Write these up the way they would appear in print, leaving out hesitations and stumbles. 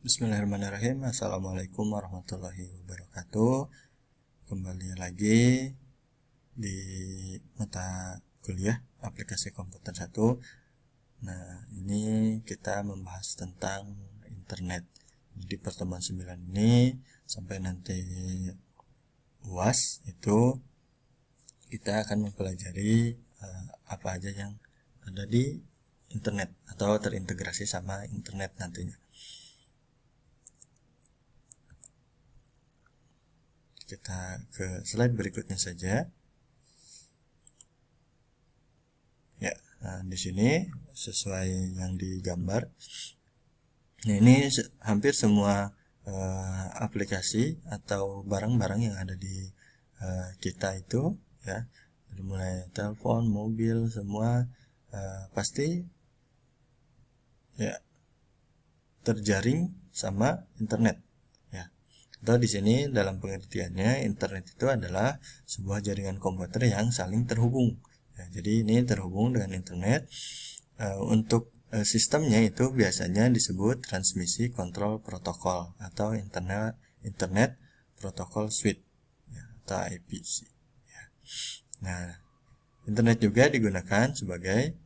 Bismillahirrahmanirrahim. Assalamualaikum warahmatullahi wabarakatuh. Kembali lagi di mata kuliah aplikasi komputer 1. Nah, ini kita membahas tentang internet. Di pertemuan 9 ini sampai nanti UAS itu kita akan mempelajari apa aja yang ada di internet atau terintegrasi sama internet nantinya. Kita ke slide berikutnya saja. Ya, nah di sini sesuai yang digambar. Nah, ini hampir semua aplikasi atau barang-barang yang ada di kita itu, ya, dari mulai telepon, mobil, semua pasti ya terjaring sama internet. Atau di sini dalam pengertiannya internet itu adalah sebuah jaringan komputer yang saling terhubung. Ya, jadi ini terhubung dengan internet. Untuk sistemnya itu biasanya disebut transmisi kontrol protokol atau internet protokol suite, ya, atau IPC. Ya. Nah, internet juga digunakan sebagai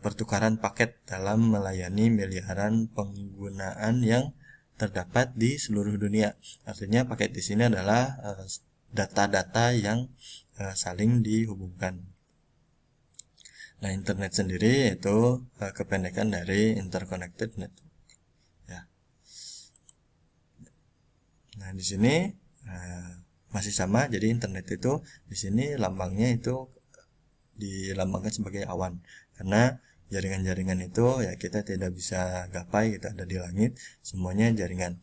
pertukaran paket dalam melayani miliaran penggunaan yang terdapat di seluruh dunia. Artinya paket di sini adalah data-data yang saling dihubungkan. Nah, internet sendiri itu kependekan dari interconnected network. Ya. Nah, di sini masih sama. Jadi internet itu di sini lambangnya itu dilambangkan sebagai awan, karena jaringan-jaringan itu ya kita tidak bisa gapai, kita ada di langit, semuanya jaringan,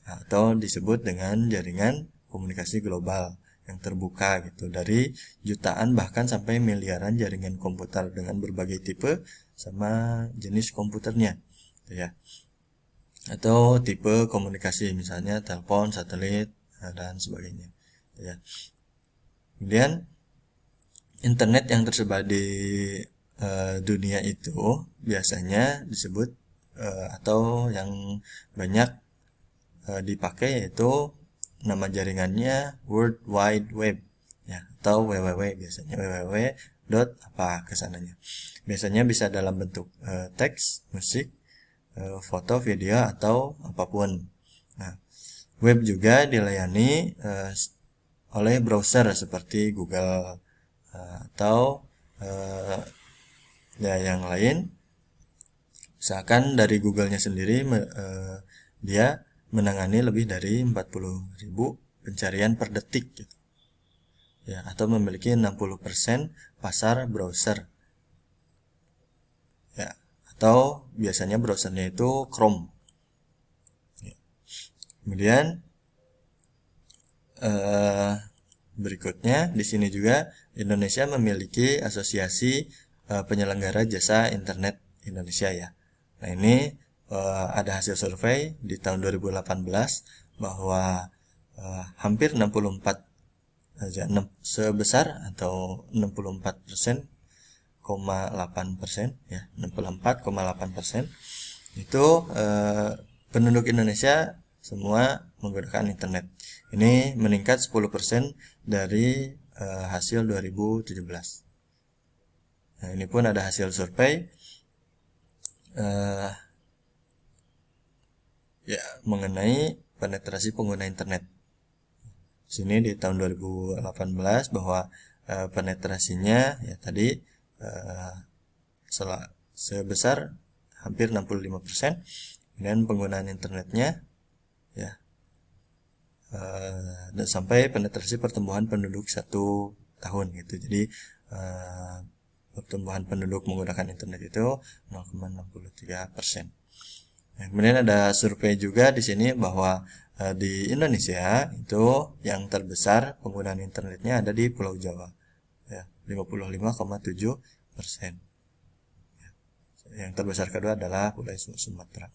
atau disebut dengan jaringan komunikasi global yang terbuka gitu, dari jutaan bahkan sampai miliaran jaringan komputer dengan berbagai tipe sama jenis komputernya, ya, atau tipe komunikasi misalnya telepon, satelit, dan sebagainya, ya. Kemudian internet yang tersebar di dunia itu biasanya disebut atau yang banyak dipakai yaitu nama jaringannya World Wide Web, ya, atau www, biasanya www dot apa kesananya. Biasanya bisa dalam bentuk teks, musik, foto, video, atau apapun. Nah, web juga dilayani oleh browser seperti Google atau ya yang lain. Misalkan dari Google-nya sendiri dia menangani lebih dari 40.000 pencarian per detik gitu. Ya, atau memiliki 60% pasar browser. Ya, atau biasanya browsernya itu Chrome. Ya. Kemudian berikutnya di sini juga Indonesia memiliki asosiasi penyelenggara jasa internet Indonesia, ya. Nah, ini ada hasil survei di tahun 2018 bahwa hampir 64 sebesar atau 64,8%, ya, 64,8% itu penduduk Indonesia semua menggunakan internet. Ini meningkat 10% dari hasil 2017. Nah, ini pun ada hasil survei ya mengenai penetrasi pengguna internet. Sini di tahun 2018 bahwa penetrasinya ya tadi sebesar hampir 65%, dan penggunaan internetnya ya dan sampai penetrasi pertumbuhan penduduk 1 tahun gitu. Jadi pertumbuhan penduduk menggunakan internet itu 0,63%. Nah, kemudian ada survei juga di sini bahwa di Indonesia itu yang terbesar penggunaan internetnya ada di Pulau Jawa, ya, 55,7%. Yang terbesar kedua adalah Pulau Sumatera.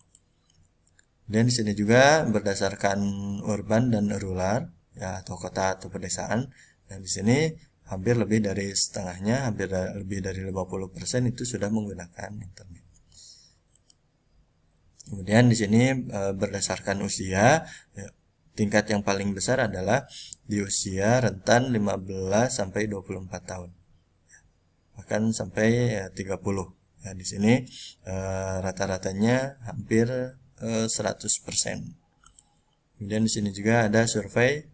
Dan di sini juga berdasarkan urban dan rural, ya, atau kota atau pedesaan. Dan di sini hampir lebih dari setengahnya, hampir lebih dari 50% itu sudah menggunakan internet. Kemudian di sini berdasarkan usia, ya, tingkat yang paling besar adalah di usia rentan 15 sampai 24 tahun. Bahkan sampai 30. Ya, di sini rata-ratanya hampir 100%. Kemudian di sini juga ada survei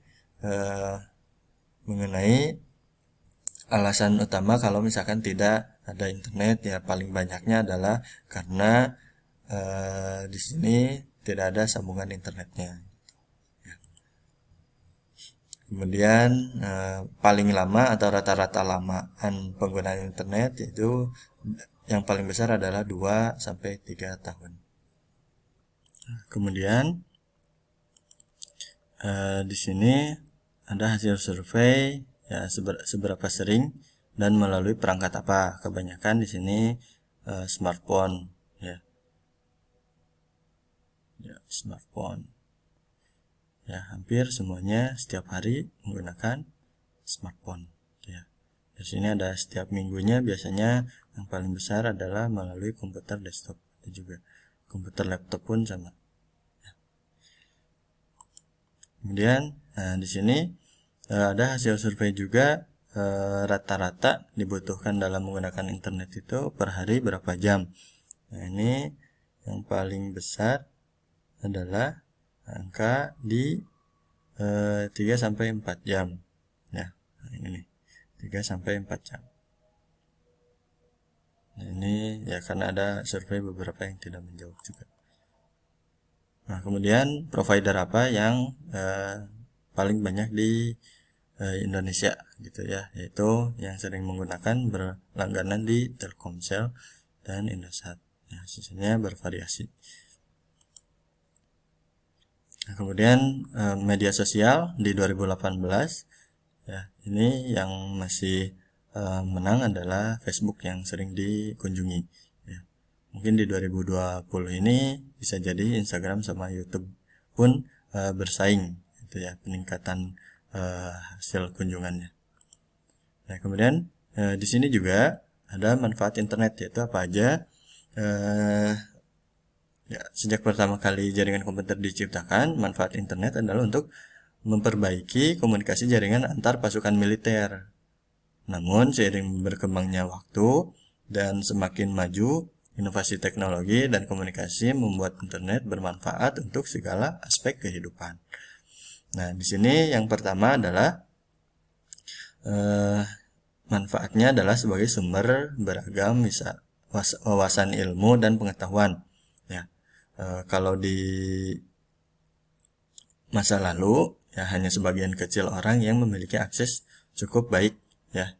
mengenai alasan utama kalau misalkan tidak ada internet, ya paling banyaknya adalah karena di sini tidak ada sambungan internetnya. Kemudian paling lama atau rata-rata lamaan penggunaan internet itu yang paling besar adalah 2 sampai 3 tahun. Kemudian di sini ada hasil survei, ya seberapa sering dan melalui perangkat apa. Kebanyakan di sini smartphone, ya. Ya, smartphone. Ya, hampir semuanya setiap hari menggunakan smartphone, ya. Di sini ada setiap minggunya, biasanya yang paling besar adalah melalui komputer desktop, dan juga komputer laptop pun sama. Ya. Kemudian di sini ada hasil survei juga, rata-rata dibutuhkan dalam menggunakan internet itu per hari berapa jam. Nah, ini yang paling besar adalah angka di 3 sampai 4 jam. Ya, ini 3 sampai 4 jam. Nah, ini ya karena ada survei beberapa yang tidak menjawab juga. Nah, kemudian provider apa yang paling banyak di Indonesia gitu ya, yaitu yang sering menggunakan berlangganan di Telkomsel dan Indosat. Ya, sisanya bervariasi. Nah, kemudian media sosial di 2018, ya ini yang masih menang adalah Facebook yang sering dikunjungi. Ya. Mungkin di 2020 ini bisa jadi Instagram sama YouTube pun bersaing, gitu ya, peningkatan hasil kunjungannya. Nah, kemudian di sini juga ada manfaat internet, yaitu apa aja. Ya, sejak pertama kali jaringan komputer diciptakan, manfaat internet adalah untuk memperbaiki komunikasi jaringan antar pasukan militer. Namun, seiring berkembangnya waktu dan semakin maju, inovasi teknologi dan komunikasi membuat internet bermanfaat untuk segala aspek kehidupan. Nah, di sini yang pertama adalah manfaatnya adalah sebagai sumber beragam wawasan ilmu dan pengetahuan. Ya, kalau di masa lalu, ya hanya sebagian kecil orang yang memiliki akses cukup baik, ya.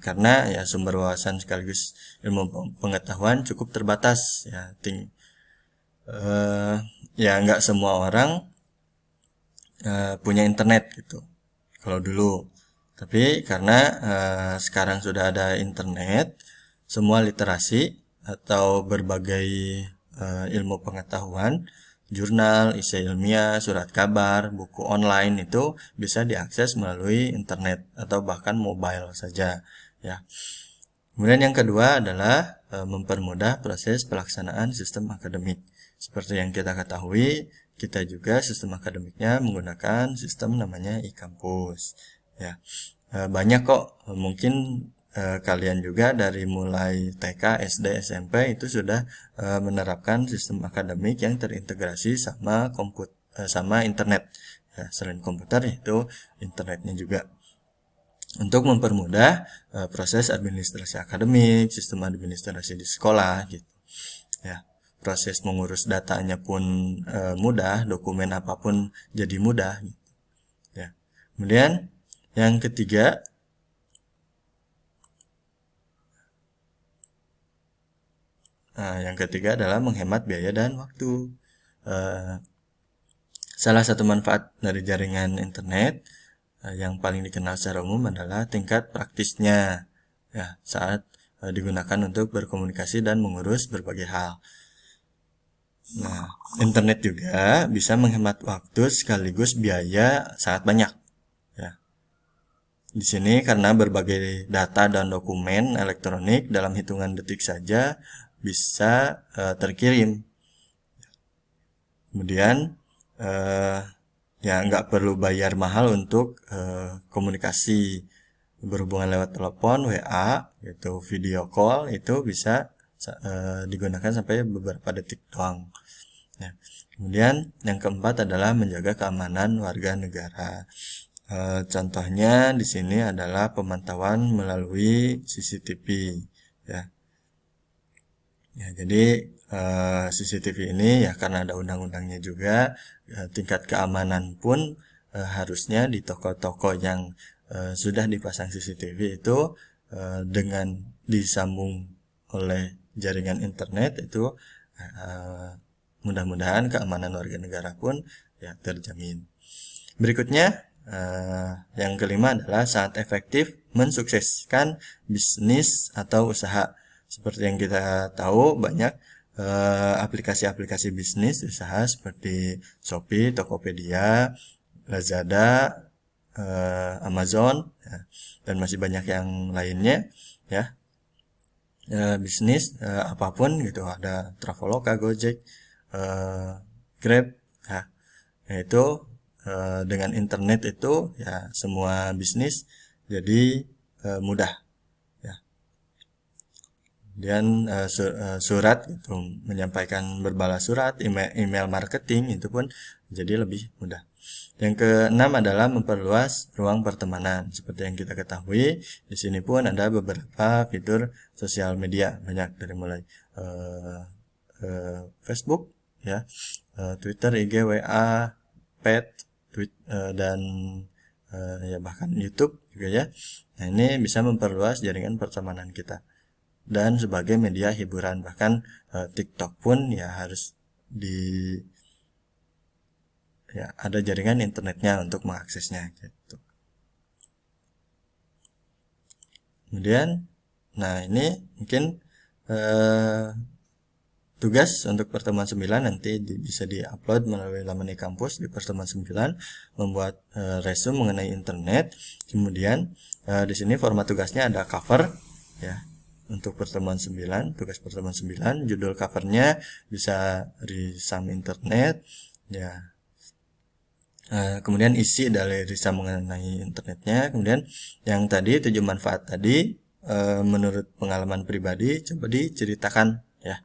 Karena ya sumber wawasan sekaligus ilmu pengetahuan cukup terbatas, ya. Ya nggak semua orang punya internet gitu. Kalau dulu, tapi karena sekarang sudah ada internet, semua literasi atau berbagai ilmu pengetahuan, jurnal, esai ilmiah, surat kabar, buku online itu bisa diakses melalui internet atau bahkan mobile saja, ya. Kemudian yang kedua adalah mempermudah proses pelaksanaan sistem akademik. Seperti yang kita ketahui, kita juga sistem akademiknya menggunakan sistem namanya e-kampus, ya. Banyak kok, mungkin kalian juga dari mulai TK, SD, SMP itu sudah menerapkan sistem akademik yang terintegrasi sama internet. Ya, selain komputer itu internetnya juga. Untuk mempermudah proses administrasi akademik, sistem administrasi di sekolah gitu. Ya, proses mengurus datanya pun mudah, dokumen apapun jadi mudah gitu. Ya. Kemudian yang ketiga, adalah menghemat biaya dan waktu. Salah satu manfaat dari jaringan internet yang paling dikenal secara umum adalah tingkat praktisnya, ya, saat digunakan untuk berkomunikasi dan mengurus berbagai hal. Nah, internet juga bisa menghemat waktu sekaligus biaya sangat banyak. Ya. Di sini karena berbagai data dan dokumen elektronik dalam hitungan detik saja bisa terkirim. Kemudian ya nggak perlu bayar mahal untuk komunikasi berhubungan lewat telepon, WA, itu video call itu bisa digunakan sampai beberapa detik doang. Ya. Kemudian yang keempat adalah menjaga keamanan warga negara. Contohnya di sini adalah pemantauan melalui CCTV. Ya, ya jadi CCTV ini ya karena ada undang-undangnya juga, tingkat keamanan pun harusnya di toko-toko yang sudah dipasang CCTV itu dengan disambung oleh jaringan internet itu mudah-mudahan keamanan warga negara pun ya terjamin. Berikutnya yang kelima adalah sangat efektif mensukseskan bisnis atau usaha. Seperti yang kita tahu banyak aplikasi-aplikasi bisnis usaha seperti Shopee, Tokopedia, Lazada, Amazon, ya, dan masih banyak yang lainnya ya. Bisnis apapun gitu, ada Traveloka, Gojek, Grab, ya, yaitu dengan internet itu ya semua bisnis jadi mudah ya. Dan surat itu menyampaikan berbalas surat, email marketing itu pun jadi lebih mudah. Yang keenam adalah memperluas ruang pertemanan. Seperti yang kita ketahui, di sini pun ada beberapa fitur sosial media banyak dari mulai Facebook, ya, Twitter, IG, WA, Pet, dan ya bahkan YouTube juga ya. Nah ini bisa memperluas jaringan pertemanan kita. Dan sebagai media hiburan, bahkan TikTok pun ya harus ya ada jaringan internetnya untuk mengaksesnya gitu. Kemudian, nah ini mungkin tugas untuk pertemuan 9 nanti bisa diupload melalui laman e-kampus di pertemuan 9, membuat resume mengenai internet. Kemudian di sini format tugasnya ada cover ya. Untuk pertemuan 9, tugas pertemuan 9, judul covernya bisa risam internet ya. Kemudian isi dari risam mengenai internetnya. Kemudian yang tadi 7 manfaat tadi menurut pengalaman pribadi coba diceritakan ya.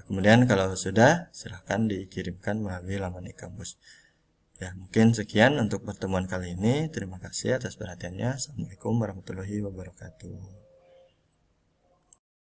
Kemudian kalau sudah silahkan dikirimkan melalui laman e-kampus. Ya, mungkin sekian untuk pertemuan kali ini. Terima kasih atas perhatiannya. Assalamualaikum warahmatullahi wabarakatuh.